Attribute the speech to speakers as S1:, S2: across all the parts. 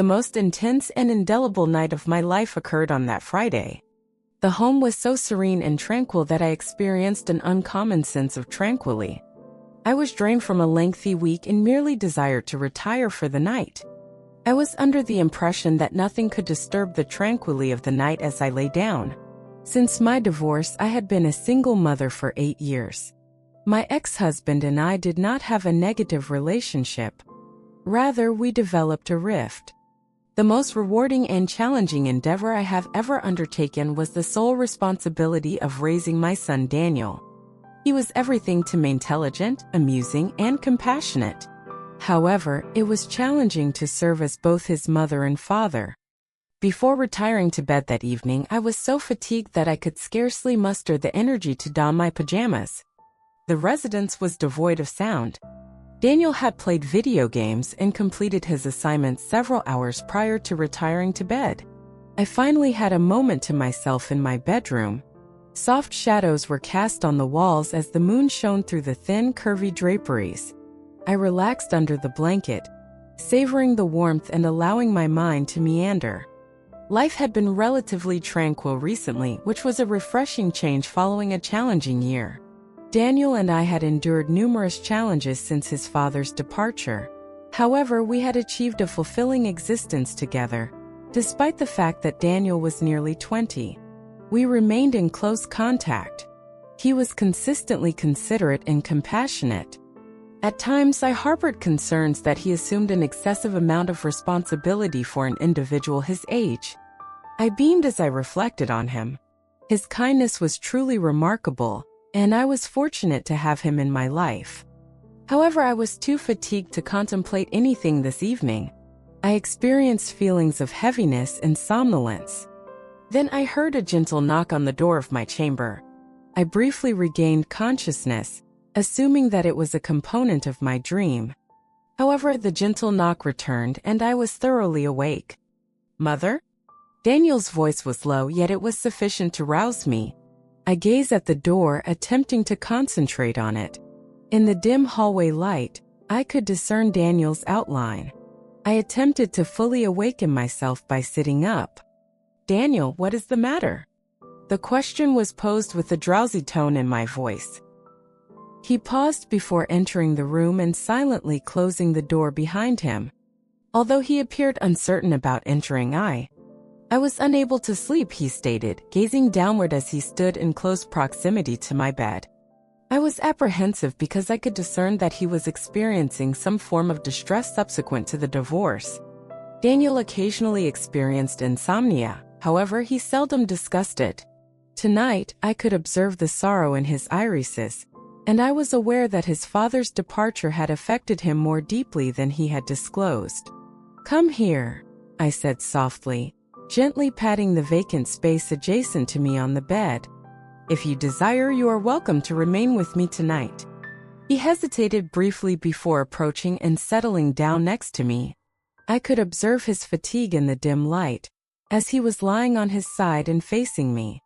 S1: The most intense and indelible night of my life occurred on that Friday. The home was so serene and tranquil that I experienced an uncommon sense of tranquility. I was drained from a lengthy week and merely desired to retire for the night. I was under the impression that nothing could disturb the tranquility of the night as I lay down. Since my divorce, I had been a single mother for 8 years. My ex-husband and I did not have a negative relationship. Rather, we developed a rift. The most rewarding and challenging endeavor I have ever undertaken was the sole responsibility of raising my son Daniel. He was everything to me: intelligent, amusing, and compassionate. However, it was challenging to serve as both his mother and father. Before retiring to bed that evening, I was so fatigued that I could scarcely muster the energy to don my pajamas. The residence was devoid of sound. Daniel had played video games and completed his assignments several hours prior to retiring to bed. I finally had a moment to myself in my bedroom. Soft shadows were cast on the walls as the moon shone through the thin, curvy draperies. I relaxed under the blanket, savoring the warmth and allowing my mind to meander. Life had been relatively tranquil recently, which was a refreshing change following a challenging year. Daniel and I had endured numerous challenges since his father's departure. However, we had achieved a fulfilling existence together. Despite the fact that Daniel was nearly 20, we remained in close contact. He was consistently considerate and compassionate. At times, I harbored concerns that he assumed an excessive amount of responsibility for an individual his age. I beamed as I reflected on him. His kindness was truly remarkable, and I was fortunate to have him in my life. However, I was too fatigued to contemplate anything this evening. I experienced feelings of heaviness and somnolence. Then I heard a gentle knock on the door of my chamber. I briefly regained consciousness, assuming that it was a component of my dream. However, the gentle knock returned and I was thoroughly awake. "Mother?" Daniel's voice was low, yet it was sufficient to rouse me. I gazed at the door, attempting to concentrate on it. In the dim hallway light, I could discern Daniel's outline. I attempted to fully awaken myself by sitting up. "Daniel, what is the matter?" The question was posed with a drowsy tone in my voice. He paused before entering the room and silently closing the door behind him. Although he appeared uncertain about entering, I was unable to sleep, he stated, gazing downward as he stood in close proximity to my bed. I was apprehensive because I could discern that he was experiencing some form of distress subsequent to the divorce. Daniel occasionally experienced insomnia, however, he seldom discussed it. Tonight, I could observe the sorrow in his irises, and I was aware that his father's departure had affected him more deeply than he had disclosed. "Come here," I said softly, gently patting the vacant space adjacent to me on the bed. "If you desire, you are welcome to remain with me tonight." He hesitated briefly before approaching and settling down next to me. I could observe his fatigue in the dim light, as he was lying on his side and facing me.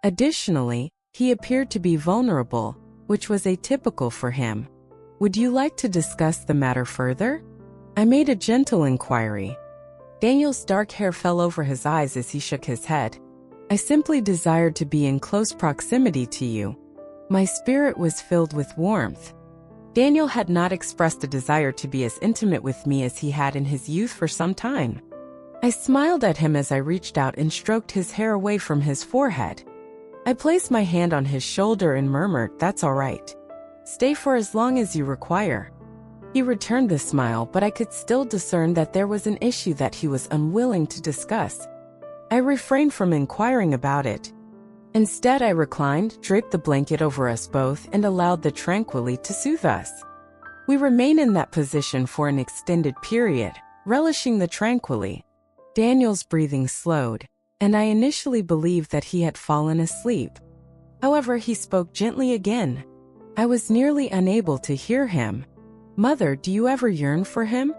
S1: Additionally, he appeared to be vulnerable, which was atypical for him. "Would you like to discuss the matter further?" I made a gentle inquiry. Daniel's dark hair fell over his eyes as he shook his head. "I simply desired to be in close proximity to you." My spirit was filled with warmth. Daniel had not expressed a desire to be as intimate with me as he had in his youth for some time. I smiled at him as I reached out and stroked his hair away from his forehead. I placed my hand on his shoulder and murmured, "That's all right. Stay for as long as you require." He returned the smile, but I could still discern that there was an issue that he was unwilling to discuss. I refrained from inquiring about it. Instead, I reclined, draped the blanket over us both, and allowed the tranquility to soothe us. We remained in that position for an extended period, relishing the tranquility. Daniel's breathing slowed, and I initially believed that he had fallen asleep. However, he spoke gently again. I was nearly unable to hear him. "Mother, do you ever yearn for him?"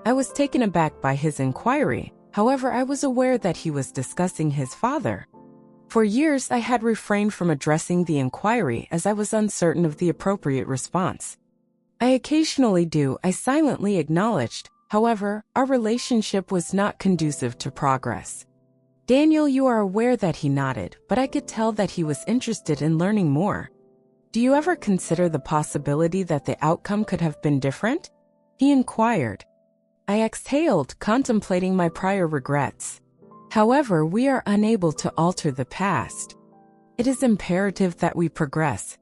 S1: I was taken aback by his inquiry. However, I was aware that he was discussing his father. For years, I had refrained from addressing the inquiry as I was uncertain of the appropriate response. "I occasionally do," I silently acknowledged, However, our relationship was not conducive to progress. Daniel, you are aware that he nodded, but I could tell that he was interested in learning more. Do you ever consider the possibility that the outcome could have been different? He inquired. I exhaled, contemplating my prior regrets. However, we are unable to alter the past. It is imperative that we progress.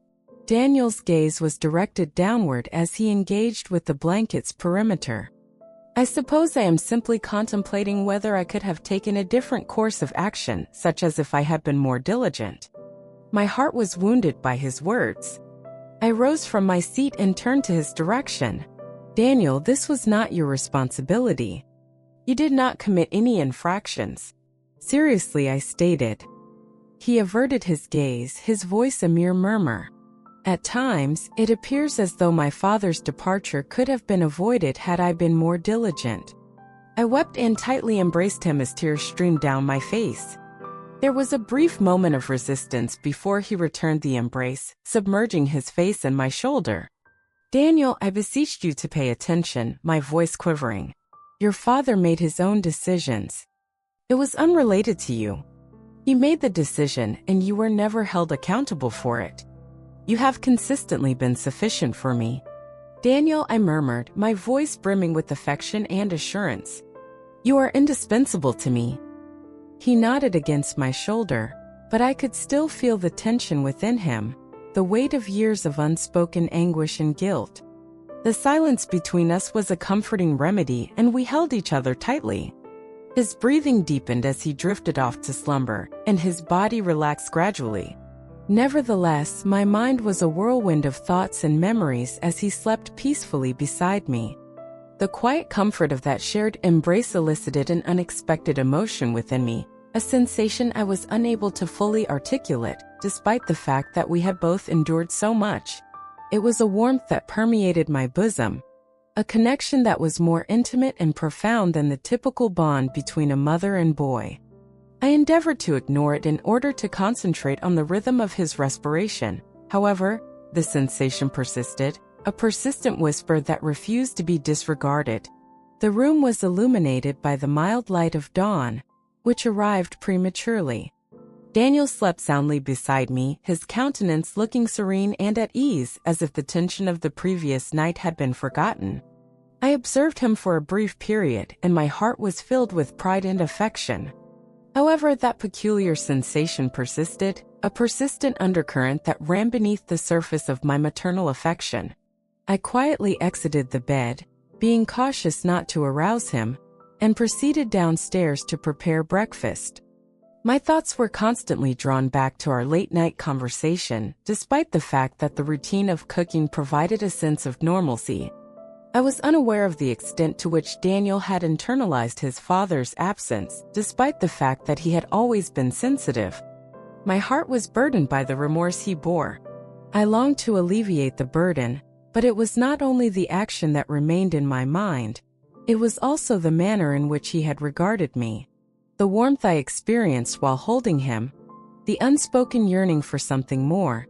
S1: Daniel's gaze was directed downward as he engaged with the blanket's perimeter. I suppose I am simply contemplating whether I could have taken a different course of action, such as if I had been more diligent. My heart was wounded by his words. I rose from my seat and turned to his direction. Daniel, this was not your responsibility. You did not commit any infractions. Seriously, I stated. He averted his gaze, his voice a mere murmur. At times, it appears as though my father's departure could have been avoided had I been more diligent. I wept and tightly embraced him as tears streamed down my face. There was a brief moment of resistance before he returned the embrace, submerging his face in my shoulder. Daniel, I beseeched you to pay attention, my voice quivering. Your father made his own decisions. It was unrelated to you. He made the decision and you were never held accountable for it. You have consistently been sufficient for me. Daniel, I murmured, my voice brimming with affection and assurance. You are indispensable to me. He nodded against my shoulder, but I could still feel the tension within him, the weight of years of unspoken anguish and guilt. The silence between us was a comforting remedy, and we held each other tightly. His breathing deepened as he drifted off to slumber, and his body relaxed gradually. Nevertheless, my mind was a whirlwind of thoughts and memories as he slept peacefully beside me. The quiet comfort of that shared embrace elicited an unexpected emotion within me, a sensation I was unable to fully articulate, despite the fact that we had both endured so much. It was a warmth that permeated my bosom, a connection that was more intimate and profound than the typical bond between a mother and boy. I endeavored to ignore it in order to concentrate on the rhythm of his respiration. However, the sensation persisted, a persistent whisper that refused to be disregarded. The room was illuminated by the mild light of dawn, which arrived prematurely. Daniel slept soundly beside me, his countenance looking serene and at ease, as if the tension of the previous night had been forgotten. I observed him for a brief period, and my heart was filled with pride and affection. However, that peculiar sensation persisted, a persistent undercurrent that ran beneath the surface of my maternal affection. I quietly exited the bed, being cautious not to arouse him, and proceeded downstairs to prepare breakfast. My thoughts were constantly drawn back to our late-night conversation, despite the fact that the routine of cooking provided a sense of normalcy. I was unaware of the extent to which Daniel had internalized his father's absence, despite the fact that he had always been sensitive. My heart was burdened by the remorse he bore. I longed to alleviate the burden, but it was not only the action that remained in my mind, it was also the manner in which he had regarded me. The warmth I experienced while holding him, the unspoken yearning for something more,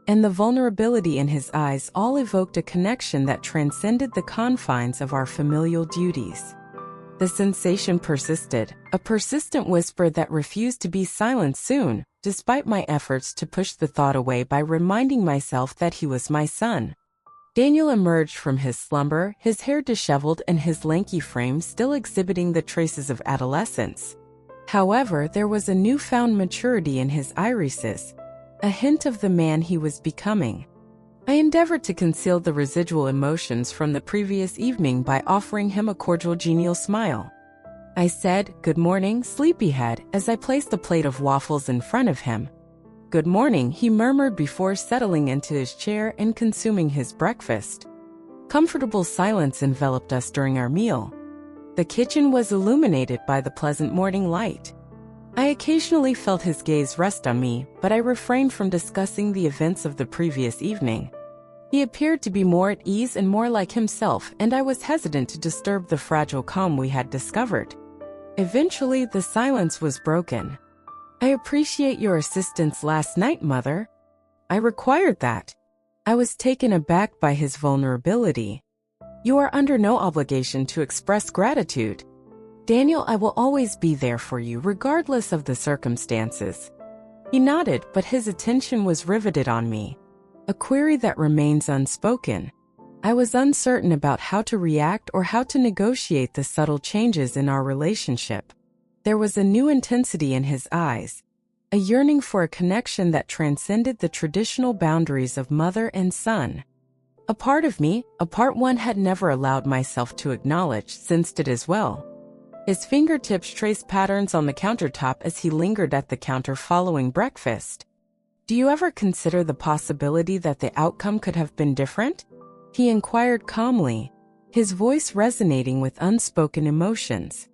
S1: and the vulnerability in his eyes all evoked a connection that transcended the confines of our familial duties. The sensation persisted, a persistent whisper that refused to be silenced soon, despite my efforts to push the thought away by reminding myself that he was my son. Daniel emerged from his slumber, his hair disheveled and his lanky frame still exhibiting the traces of adolescence. However, there was a newfound maturity in his irises, a hint of the man he was becoming. I endeavored to conceal the residual emotions from the previous evening by offering him a cordial, genial smile. I said, "Good morning, sleepyhead," as I placed a plate of waffles in front of him. "Good morning," he murmured before settling into his chair and consuming his breakfast. Comfortable silence enveloped us during our meal. The kitchen was illuminated by the pleasant morning light. I occasionally felt his gaze rest on me, but I refrained from discussing the events of the previous evening. He appeared to be more at ease and more like himself, and I was hesitant to disturb the fragile calm we had discovered. Eventually, the silence was broken. "I appreciate your assistance last night, Mother." I required that. I was taken aback by his vulnerability. You are under no obligation to express gratitude. Daniel, I will always be there for you regardless of the circumstances. He nodded, but his attention was riveted on me. A query that remains unspoken. I was uncertain about how to react or how to negotiate the subtle changes in our relationship. There was a new intensity in his eyes, a yearning for a connection that transcended the traditional boundaries of mother and son. A part of me, a part one had never allowed myself to acknowledge, sensed it as well. His fingertips traced patterns on the countertop as he lingered at the counter following breakfast. Do you ever consider the possibility that the outcome could have been different? He inquired calmly, his voice resonating with unspoken emotions.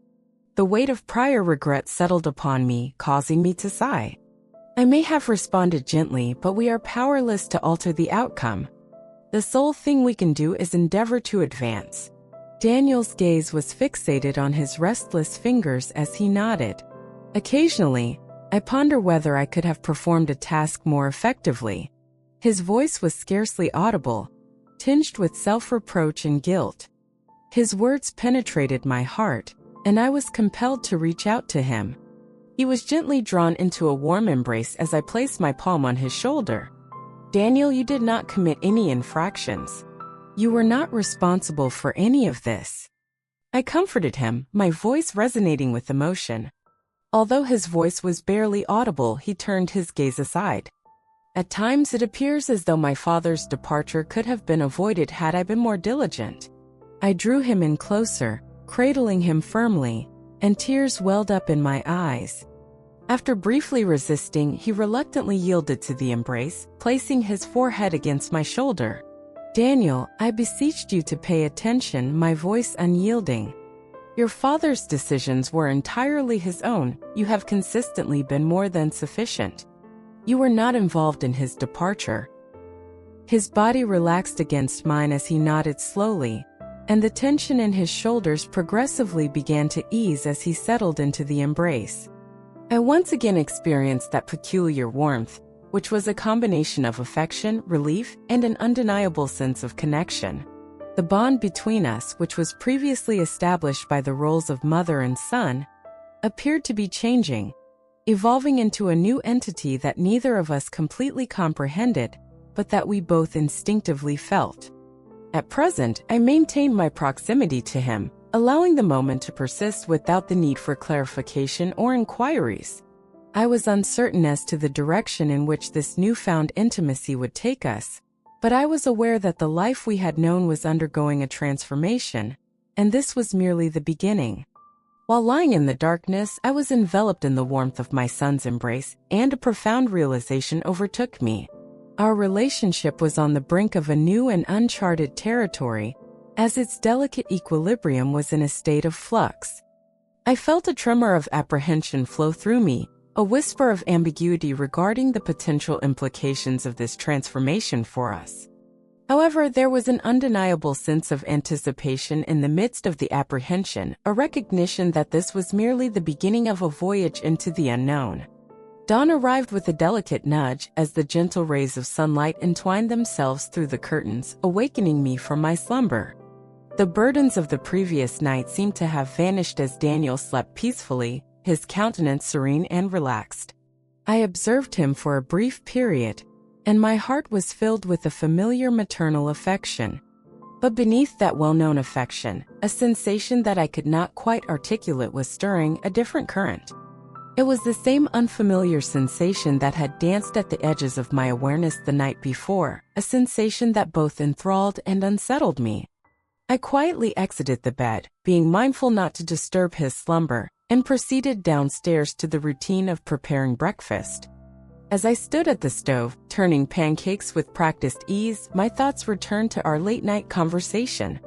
S1: The weight of prior regret settled upon me, causing me to sigh. I may have responded gently, but we are powerless to alter the outcome. The sole thing we can do is endeavor to advance. Daniel's gaze was fixated on his restless fingers as he nodded. Occasionally, I ponder whether I could have performed a task more effectively. His voice was scarcely audible, tinged with self-reproach and guilt. His words penetrated my heart, and I was compelled to reach out to him. He was gently drawn into a warm embrace as I placed my palm on his shoulder. Daniel, you did not commit any infractions. You were not responsible for any of this. I comforted him, my voice resonating with emotion. Although his voice was barely audible, he turned his gaze aside. At times it appears as though my father's departure could have been avoided had I been more diligent. I drew him in closer, cradling him firmly, and tears welled up in my eyes. After briefly resisting, he reluctantly yielded to the embrace, placing his forehead against my shoulder. Daniel, I beseeched you to pay attention, my voice unyielding. Your father's decisions were entirely his own. You have consistently been more than sufficient. You were not involved in his departure. His body relaxed against mine as he nodded slowly, and the tension in his shoulders progressively began to ease as he settled into the embrace. I once again experienced that peculiar warmth, which was a combination of affection, relief, and an undeniable sense of connection. The bond between us, which was previously established by the roles of mother and son, appeared to be changing, evolving into a new entity that neither of us completely comprehended, but that we both instinctively felt. At present, I maintained my proximity to him, allowing the moment to persist without the need for clarification or inquiries. I was uncertain as to the direction in which this newfound intimacy would take us, but I was aware that the life we had known was undergoing a transformation, and this was merely the beginning. While lying in the darkness, I was enveloped in the warmth of my son's embrace, and a profound realization overtook me. Our relationship was on the brink of a new and uncharted territory, as its delicate equilibrium was in a state of flux. I felt a tremor of apprehension flow through me, a whisper of ambiguity regarding the potential implications of this transformation for us. However, there was an undeniable sense of anticipation in the midst of the apprehension, a recognition that this was merely the beginning of a voyage into the unknown. Dawn arrived with a delicate nudge as the gentle rays of sunlight entwined themselves through the curtains, awakening me from my slumber. The burdens of the previous night seemed to have vanished as Daniel slept peacefully, his countenance serene and relaxed. I observed him for a brief period, and my heart was filled with a familiar maternal affection. But beneath that well-known affection, a sensation that I could not quite articulate was stirring a different current. It was the same unfamiliar sensation that had danced at the edges of my awareness the night before, a sensation that both enthralled and unsettled me. I quietly exited the bed, being mindful not to disturb his slumber, and proceeded downstairs to the routine of preparing breakfast. As I stood at the stove, turning pancakes with practiced ease, my thoughts returned to our late-night conversation.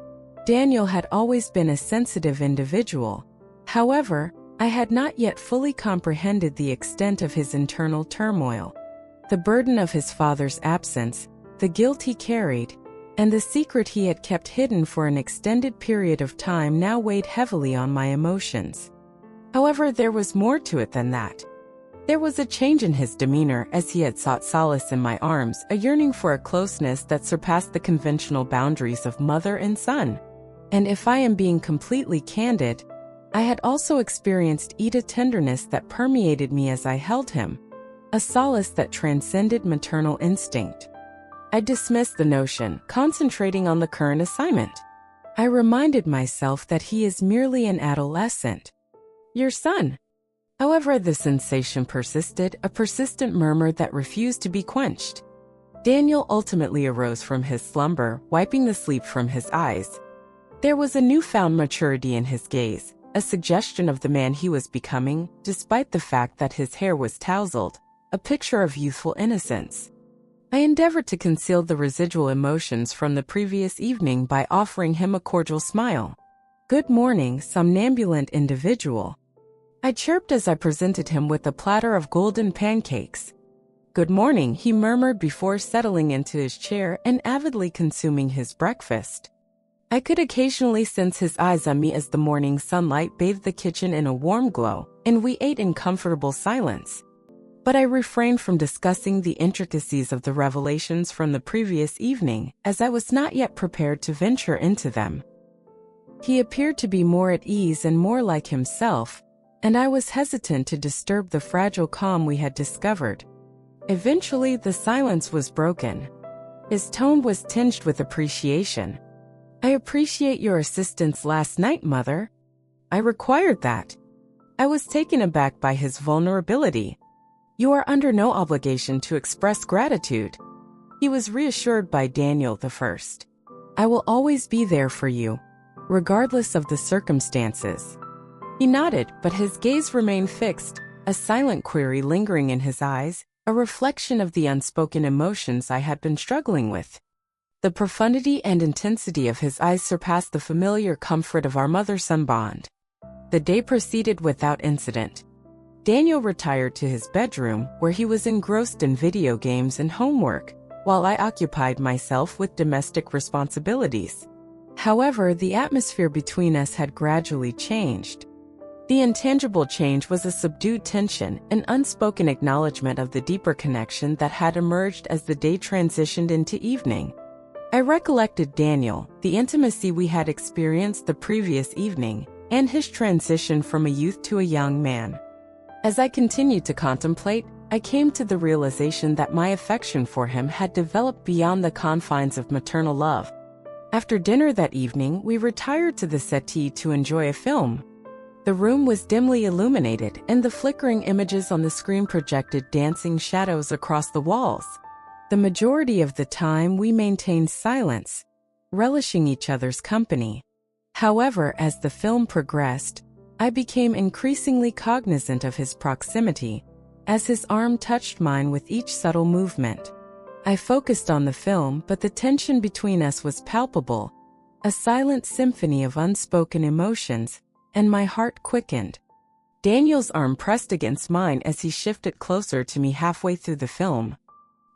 S1: Daniel had always been a sensitive individual. However, I had not yet fully comprehended the extent of his internal turmoil. The burden of his father's absence, the guilt he carried, and the secret he had kept hidden for an extended period of time now weighed heavily on my emotions. However, there was more to it than that. There was a change in his demeanor as he had sought solace in my arms, a yearning for a closeness that surpassed the conventional boundaries of mother and son. And if I am being completely candid, I had also experienced a tenderness that permeated me as I held him, a solace that transcended maternal instinct. I dismissed the notion, concentrating on the current assignment. I reminded myself that he is merely an adolescent. Your son. However, the sensation persisted, a persistent murmur that refused to be quenched. Daniel ultimately arose from his slumber, wiping the sleep from his eyes. There was a newfound maturity in his gaze, a suggestion of the man he was becoming, despite the fact that his hair was tousled, a picture of youthful innocence. I endeavored to conceal the residual emotions from the previous evening by offering him a cordial smile. "Good morning, somnambulant individual." I chirped as I presented him with a platter of golden pancakes. "Good morning," he murmured before settling into his chair and avidly consuming his breakfast. I could occasionally sense his eyes on me as the morning sunlight bathed the kitchen in a warm glow, and we ate in comfortable silence. But I refrained from discussing the intricacies of the revelations from the previous evening, as I was not yet prepared to venture into them. He appeared to be more at ease and more like himself, and I was hesitant to disturb the fragile calm we had discovered. Eventually, the silence was broken. His tone was tinged with appreciation. "I appreciate your assistance last night, Mother." I required that. I was taken aback by his vulnerability. "You are under no obligation to express gratitude." He was reassured by Daniel the First. "I will always be there for you, regardless of the circumstances." He nodded, but his gaze remained fixed, a silent query lingering in his eyes, a reflection of the unspoken emotions I had been struggling with. The profundity and intensity of his eyes surpassed the familiar comfort of our mother-son bond. The day proceeded without incident. Daniel retired to his bedroom, where he was engrossed in video games and homework, while I occupied myself with domestic responsibilities. However, the atmosphere between us had gradually changed. The intangible change was a subdued tension, an unspoken acknowledgement of the deeper connection that had emerged as the day transitioned into evening. I recollected Daniel, the intimacy we had experienced the previous evening, and his transition from a youth to a young man. As I continued to contemplate, I came to the realization that my affection for him had developed beyond the confines of maternal love. After dinner that evening, we retired to the settee to enjoy a film. The room was dimly illuminated, and the flickering images on the screen projected dancing shadows across the walls. The majority of the time we maintained silence, relishing each other's company. However, as the film progressed, I became increasingly cognizant of his proximity, as his arm touched mine with each subtle movement. I focused on the film, but the tension between us was palpable, a silent symphony of unspoken emotions, and my heart quickened. Daniel's arm pressed against mine as he shifted closer to me halfway through the film.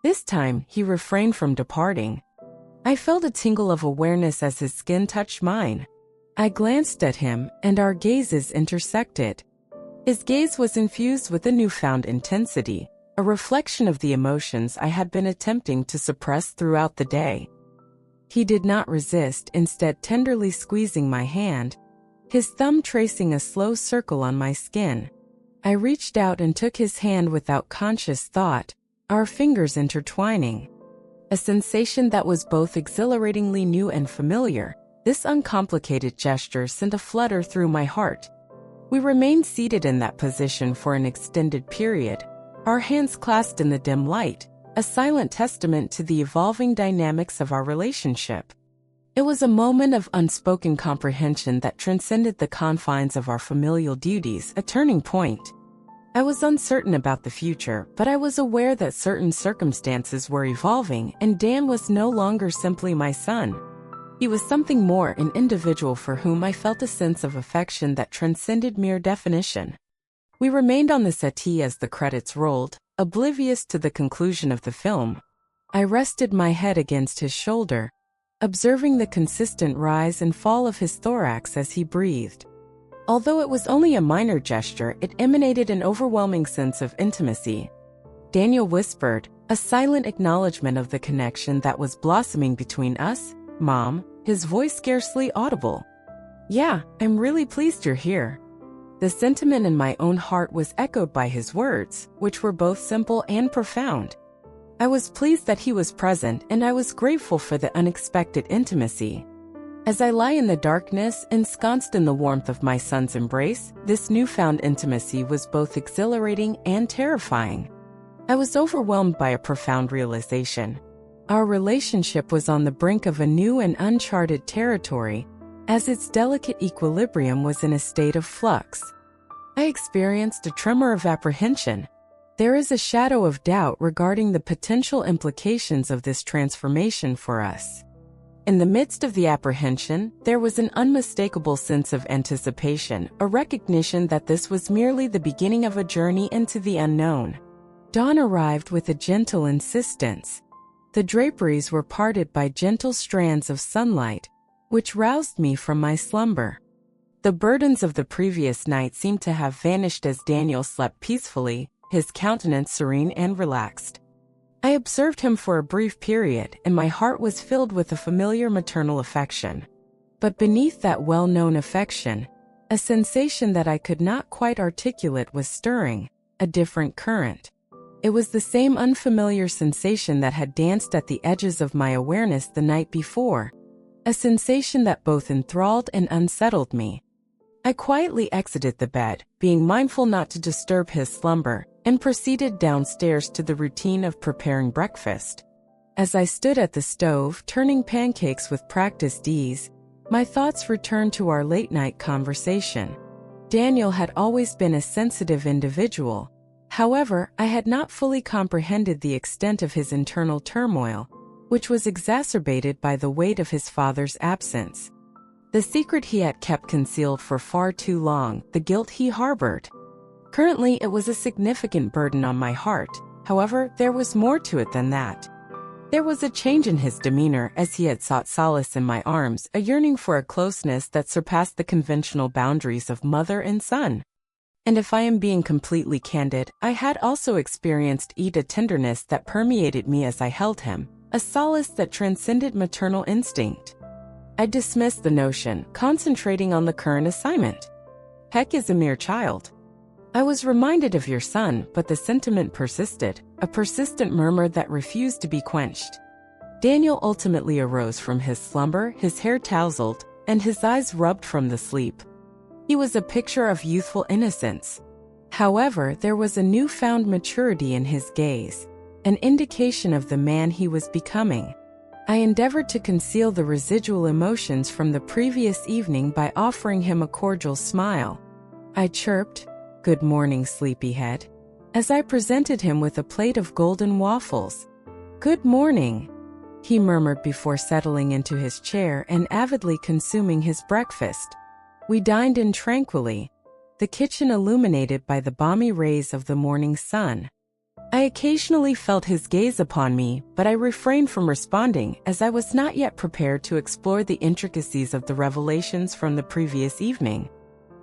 S1: This time, he refrained from departing. I felt a tingle of awareness as his skin touched mine. I glanced at him, and our gazes intersected. His gaze was infused with a newfound intensity, a reflection of the emotions I had been attempting to suppress throughout the day. He did not resist, instead tenderly squeezing my hand, his thumb tracing a slow circle on my skin. I reached out and took his hand without conscious thought, our fingers intertwining. A sensation that was both exhilaratingly new and familiar, this uncomplicated gesture sent a flutter through my heart. We remained seated in that position for an extended period, our hands clasped in the dim light, a silent testament to the evolving dynamics of our relationship. It was a moment of unspoken comprehension that transcended the confines of our familial duties, a turning point. I was uncertain about the future, but I was aware that certain circumstances were evolving, and Dan was no longer simply my son. He was something more, an individual for whom I felt a sense of affection that transcended mere definition. We remained on the settee as the credits rolled, oblivious to the conclusion of the film. I rested my head against his shoulder, observing the consistent rise and fall of his thorax as he breathed. Although it was only a minor gesture, it emanated an overwhelming sense of intimacy. Daniel whispered, a silent acknowledgement of the connection that was blossoming between us. "Mom, his voice scarcely audible. "Yeah, I'm really pleased you're here." The sentiment in my own heart was echoed by his words, which were both simple and profound. I was pleased that he was present, and I was grateful for the unexpected intimacy. As I lie in the darkness, ensconced in the warmth of my son's embrace, this newfound intimacy was both exhilarating and terrifying. I was overwhelmed by a profound realization. Our relationship was on the brink of a new and uncharted territory, as its delicate equilibrium was in a state of flux. I experienced a tremor of apprehension. There is a shadow of doubt regarding the potential implications of this transformation for us. In the midst of the apprehension, there was an unmistakable sense of anticipation, a recognition that this was merely the beginning of a journey into the unknown. Dawn arrived with a gentle insistence. The draperies were parted by gentle strands of sunlight, which roused me from my slumber. The burdens of the previous night seemed to have vanished as Daniel slept peacefully, his countenance serene and relaxed. I observed him for a brief period, and my heart was filled with a familiar maternal affection. But beneath that well-known affection, a sensation that I could not quite articulate was stirring, a different current. It was the same unfamiliar sensation that had danced at the edges of my awareness the night before, a sensation that both enthralled and unsettled me. I quietly exited the bed, being mindful not to disturb his slumber, and proceeded downstairs to the routine of preparing breakfast. As I stood at the stove, turning pancakes with practiced ease, my thoughts returned to our late-night conversation. Daniel had always been a sensitive individual. However, I had not fully comprehended the extent of his internal turmoil, which was exacerbated by the weight of his father's absence. The secret he had kept concealed for far too long, the guilt he harbored. Currently, it was a significant burden on my heart. However, there was more to it than that. There was a change in his demeanor as he had sought solace in my arms, a yearning for a closeness that surpassed the conventional boundaries of mother and son. And if I am being completely candid, I had also experienced a tenderness that permeated me as I held him, a solace that transcended maternal instinct. I dismissed the notion, concentrating on the current assignment. Heck is a mere child. I was reminded of your son, but the sentiment persisted, a persistent murmur that refused to be quenched. Daniel ultimately arose from his slumber, his hair tousled, and his eyes rubbed from the sleep. He was a picture of youthful innocence. However, there was a newfound maturity in his gaze, an indication of the man he was becoming. I endeavored to conceal the residual emotions from the previous evening by offering him a cordial smile. I chirped, "Good morning, sleepyhead," as I presented him with a plate of golden waffles. "Good morning," he murmured before settling into his chair and avidly consuming his breakfast. We dined in tranquilly, the kitchen illuminated by the balmy rays of the morning sun. I occasionally felt his gaze upon me, but I refrained from responding as I was not yet prepared to explore the intricacies of the revelations from the previous evening.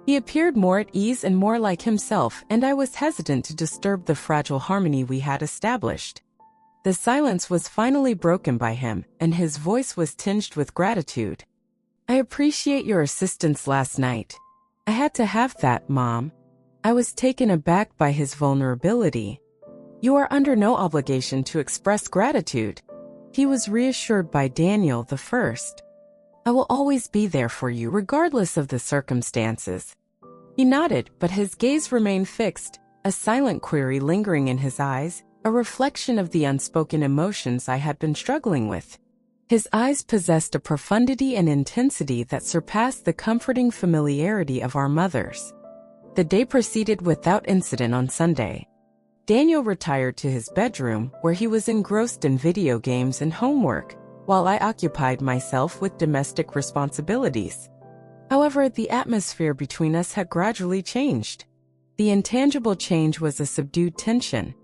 S1: He appeared more at ease and more like himself, and I was hesitant to disturb the fragile harmony we had established. The silence was finally broken by him, and his voice was tinged with gratitude. "I appreciate your assistance last night. I had to have that, Mom." I was taken aback by his vulnerability. "You are under no obligation to express gratitude." He was reassured by Daniel the first. "I will always be there for you regardless of the circumstances." He nodded, but his gaze remained fixed, a silent query lingering in his eyes, a reflection of the unspoken emotions I had been struggling with. His eyes possessed a profundity and intensity that surpassed the comforting familiarity of our mothers. The day proceeded without incident on Sunday. Daniel retired to his bedroom, where he was engrossed in video games and homework, while I occupied myself with domestic responsibilities. However, the atmosphere between us had gradually changed. The intangible change was a subdued tension,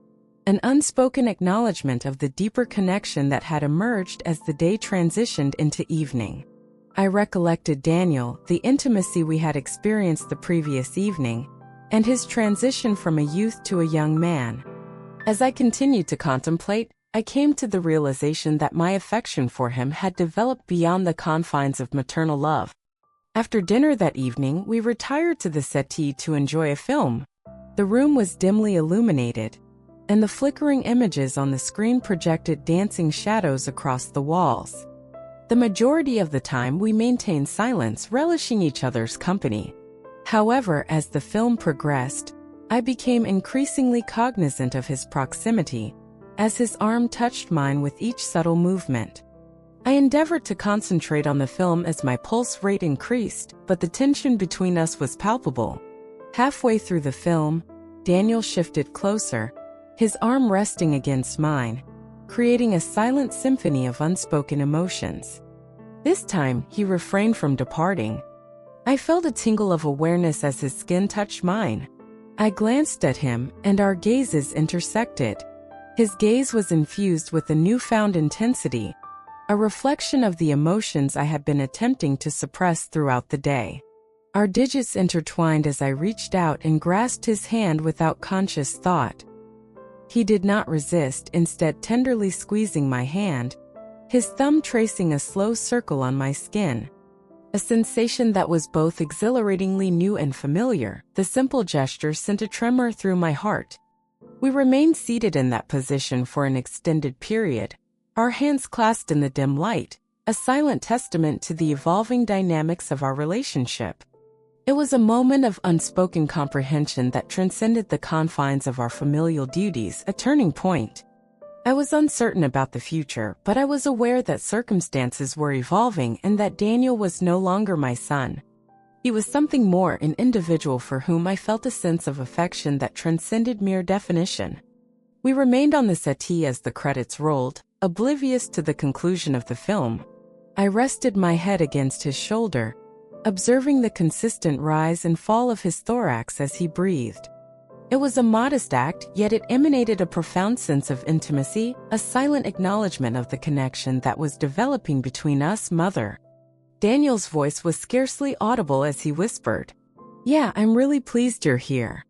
S1: an unspoken acknowledgement of the deeper connection that had emerged as the day transitioned into evening. I recollected Daniel, the intimacy we had experienced the previous evening, and his transition from a youth to a young man. As I continued to contemplate, I came to the realization that my affection for him had developed beyond the confines of maternal love. After dinner that evening, we retired to the settee to enjoy a film. The room was dimly illuminated, and the flickering images on the screen projected dancing shadows across the walls. The majority of the time we maintained silence, relishing each other's company. However, as the film progressed, I became increasingly cognizant of his proximity, as his arm touched mine with each subtle movement. I endeavored to concentrate on the film as my pulse rate increased, but the tension between us was palpable. Halfway through the film, Daniel shifted closer, his arm resting against mine, creating a silent symphony of unspoken emotions. This time, he refrained from departing. I felt a tingle of awareness as his skin touched mine. I glanced at him, and our gazes intersected. His gaze was infused with a newfound intensity, a reflection of the emotions I had been attempting to suppress throughout the day. Our digits intertwined as I reached out and grasped his hand without conscious thought. He did not resist, instead tenderly squeezing my hand, his thumb tracing a slow circle on my skin. A sensation that was both exhilaratingly new and familiar, the simple gesture sent a tremor through my heart. We remained seated in that position for an extended period, our hands clasped in the dim light, a silent testament to the evolving dynamics of our relationship. It was a moment of unspoken comprehension that transcended the confines of our familial duties, a turning point. I was uncertain about the future, but I was aware that circumstances were evolving and that Daniel was no longer my son. He was something more, an individual for whom I felt a sense of affection that transcended mere definition. We remained on the settee as the credits rolled, oblivious to the conclusion of the film. I rested my head against his shoulder, observing the consistent rise and fall of his thorax as he breathed. It was a modest act, yet it emanated a profound sense of intimacy, a silent acknowledgement of the connection that was developing between us, mother. Daniel's voice was scarcely audible as he whispered, "Yeah, I'm really pleased you're here."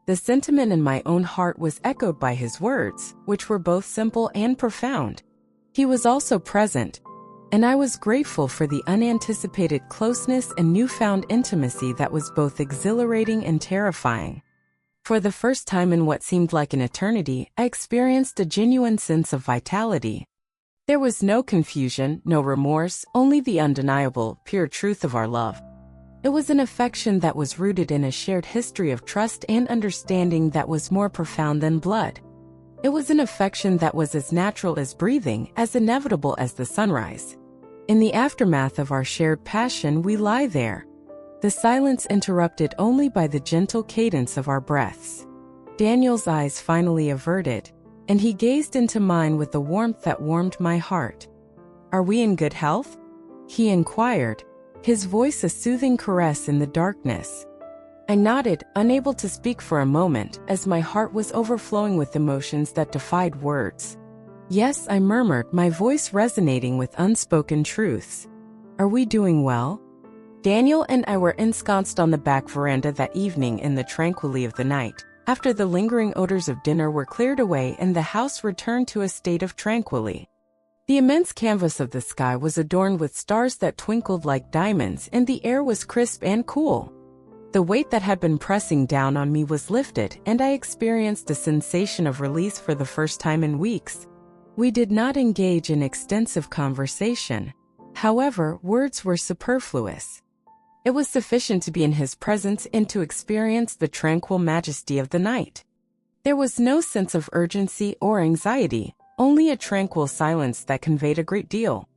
S1: The sentiment in my own heart was echoed by his words, which were both simple and profound. He was also present, and I was grateful for the unanticipated closeness and newfound intimacy that was both exhilarating and terrifying. For the first time in what seemed like an eternity, I experienced a genuine sense of vitality. There was no confusion, no remorse, only the undeniable, pure truth of our love. It was an affection that was rooted in a shared history of trust and understanding that was more profound than blood. It was an affection that was as natural as breathing, as inevitable as the sunrise. In the aftermath of our shared passion, we lie there, the silence interrupted only by the gentle cadence of our breaths. Daniel's eyes finally averted, and he gazed into mine with a warmth that warmed my heart. "Are we in good health?" he inquired, his voice a soothing caress in the darkness. I nodded, unable to speak for a moment, as my heart was overflowing with emotions that defied words. "Yes," I murmured, my voice resonating with unspoken truths. "Are we doing well?" Daniel and I were ensconced on the back veranda that evening in the tranquility of the night, after the lingering odors of dinner were cleared away and the house returned to a state of tranquility. The immense canvas of the sky was adorned with stars that twinkled like diamonds, and the air was crisp and cool. The weight that had been pressing down on me was lifted, and I experienced a sensation of release for the first time in weeks. We did not engage in extensive conversation. However, words were superfluous. It was sufficient to be in his presence and to experience the tranquil majesty of the night. There was no sense of urgency or anxiety, only a tranquil silence that conveyed a great deal.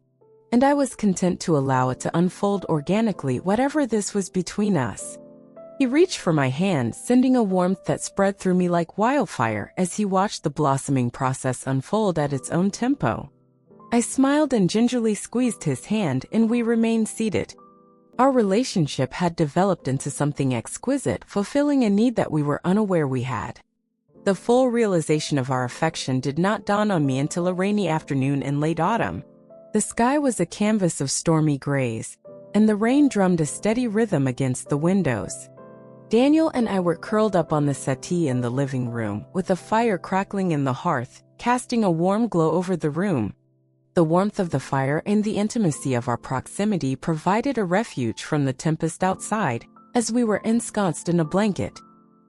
S1: And I was content to allow it to unfold organically, whatever this was between us. He reached for my hand, sending a warmth that spread through me like wildfire as he watched the blossoming process unfold at its own tempo. I smiled and gingerly squeezed his hand, and we remained seated. Our relationship had developed into something exquisite, fulfilling a need that we were unaware we had. The full realization of our affection did not dawn on me until a rainy afternoon in late autumn. The sky was a canvas of stormy grays, and the rain drummed a steady rhythm against the windows. Daniel and I were curled up on the settee in the living room, with a fire crackling in the hearth, casting a warm glow over the room. The warmth of the fire and the intimacy of our proximity provided a refuge from the tempest outside, as we were ensconced in a blanket.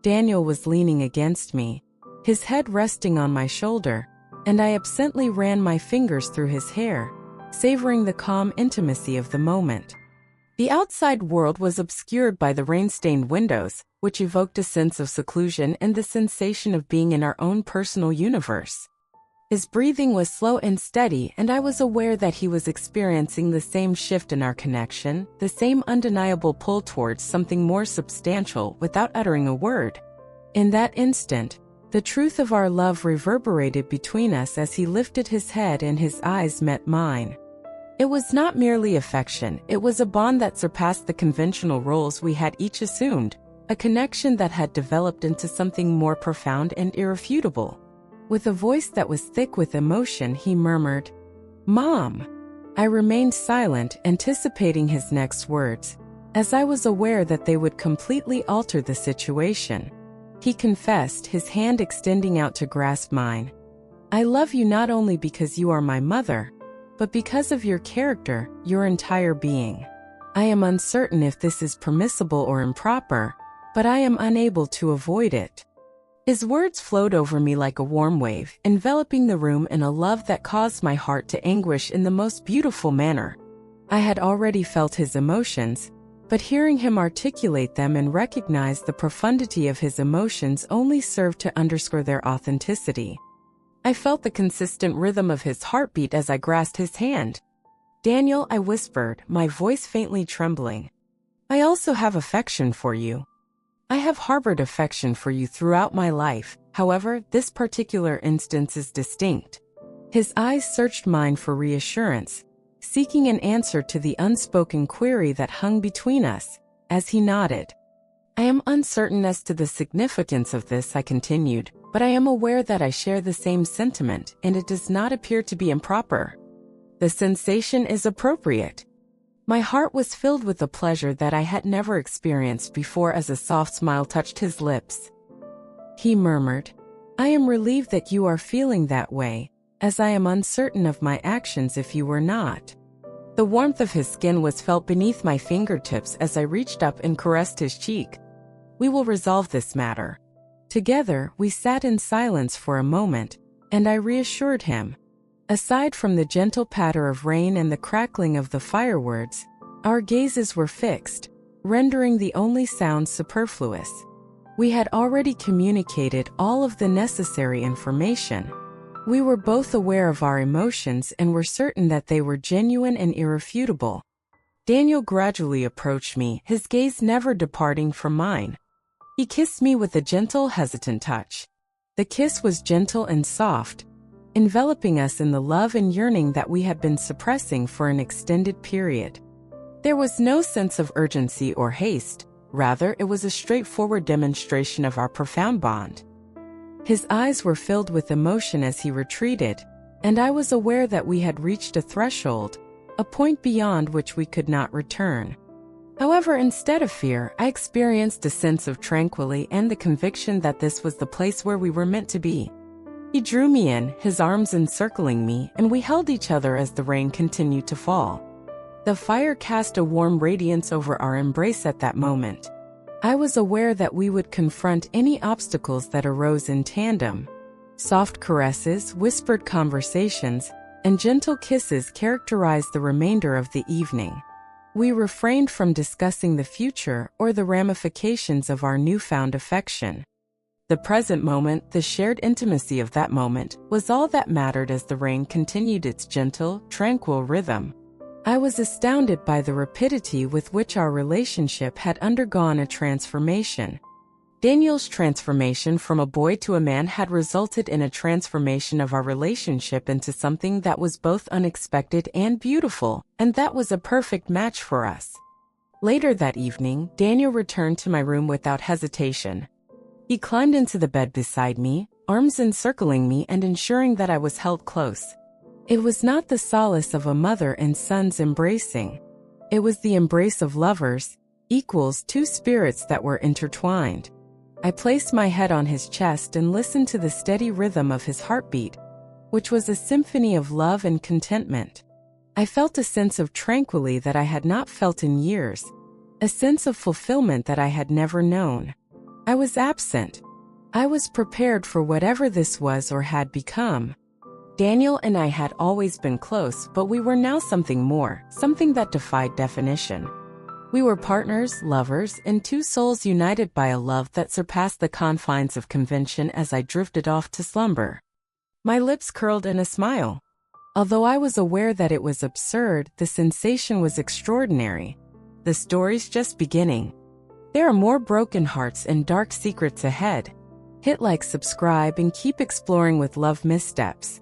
S1: Daniel was leaning against me, his head resting on my shoulder, and I absently ran my fingers through his hair, savoring the calm intimacy of the moment. The outside world was obscured by the rain-stained windows, which evoked a sense of seclusion and the sensation of being in our own personal universe. His breathing was slow and steady, and I was aware that he was experiencing the same shift in our connection, the same undeniable pull towards something more substantial without uttering a word. In that instant, the truth of our love reverberated between us as he lifted his head and his eyes met mine. It was not merely affection, it was a bond that surpassed the conventional roles we had each assumed, a connection that had developed into something more profound and irrefutable. With a voice that was thick with emotion, he murmured, "Mom." I remained silent, anticipating his next words, as I was aware that they would completely alter the situation. He confessed, his hand extending out to grasp mine. "I love you not only because you are my mother, but because of your character, your entire being. I am uncertain if this is permissible or improper, but I am unable to avoid it." His words flowed over me like a warm wave, enveloping the room in a love that caused my heart to anguish in the most beautiful manner. I had already felt his emotions, but hearing him articulate them and recognize the profundity of his emotions only served to underscore their authenticity. I felt the consistent rhythm of his heartbeat as I grasped his hand. "Daniel," I whispered, my voice faintly trembling. "I also have affection for you. I have harbored affection for you throughout my life, however, this particular instance is distinct." His eyes searched mine for reassurance, seeking an answer to the unspoken query that hung between us, as he nodded. "I am uncertain as to the significance of this," I continued, "but I am aware that I share the same sentiment, and it does not appear to be improper. The sensation is appropriate." My heart was filled with a pleasure that I had never experienced before as a soft smile touched his lips. He murmured, "I am relieved that you are feeling that way, as I am uncertain of my actions if you were not." The warmth of his skin was felt beneath my fingertips as I reached up and caressed his cheek. "We will resolve this matter." Together, we sat in silence for a moment, and I reassured him. Aside from the gentle patter of rain and the crackling of the fireworks, our gazes were fixed, rendering the only sounds superfluous. We had already communicated all of the necessary information. We were both aware of our emotions and were certain that they were genuine and irrefutable. Daniel gradually approached me, his gaze never departing from mine. He kissed me with a gentle, hesitant touch. The kiss was gentle and soft, enveloping us in the love and yearning that we had been suppressing for an extended period. There was no sense of urgency or haste, rather it was a straightforward demonstration of our profound bond. His eyes were filled with emotion as he retreated, and I was aware that we had reached a threshold, a point beyond which we could not return. However, instead of fear, I experienced a sense of tranquility and the conviction that this was the place where we were meant to be. He drew me in, his arms encircling me, and we held each other as the rain continued to fall. The fire cast a warm radiance over our embrace at that moment. I was aware that we would confront any obstacles that arose in tandem. Soft caresses, whispered conversations, and gentle kisses characterized the remainder of the evening. We refrained from discussing the future or the ramifications of our newfound affection. The present moment, the shared intimacy of that moment, was all that mattered as the rain continued its gentle, tranquil rhythm. I was astounded by the rapidity with which our relationship had undergone a transformation. Daniel's transformation from a boy to a man had resulted in a transformation of our relationship into something that was both unexpected and beautiful, and that was a perfect match for us. Later that evening, Daniel returned to my room without hesitation. He climbed into the bed beside me, arms encircling me and ensuring that I was held close. It was not the solace of a mother and son's embracing. It was the embrace of lovers, equals, two spirits that were intertwined. I placed my head on his chest and listened to the steady rhythm of his heartbeat, which was a symphony of love and contentment. I felt a sense of tranquility that I had not felt in years, a sense of fulfillment that I had never known. I was absent. I was prepared for whatever this was or had become. Daniel and I had always been close, but we were now something more, something that defied definition. We were partners, lovers, and two souls united by a love that surpassed the confines of convention as I drifted off to slumber. My lips curled in a smile. Although I was aware that it was absurd, the sensation was extraordinary. The story's just beginning. There are more broken hearts and dark secrets ahead. Hit like, subscribe, and keep exploring with Love Missteps.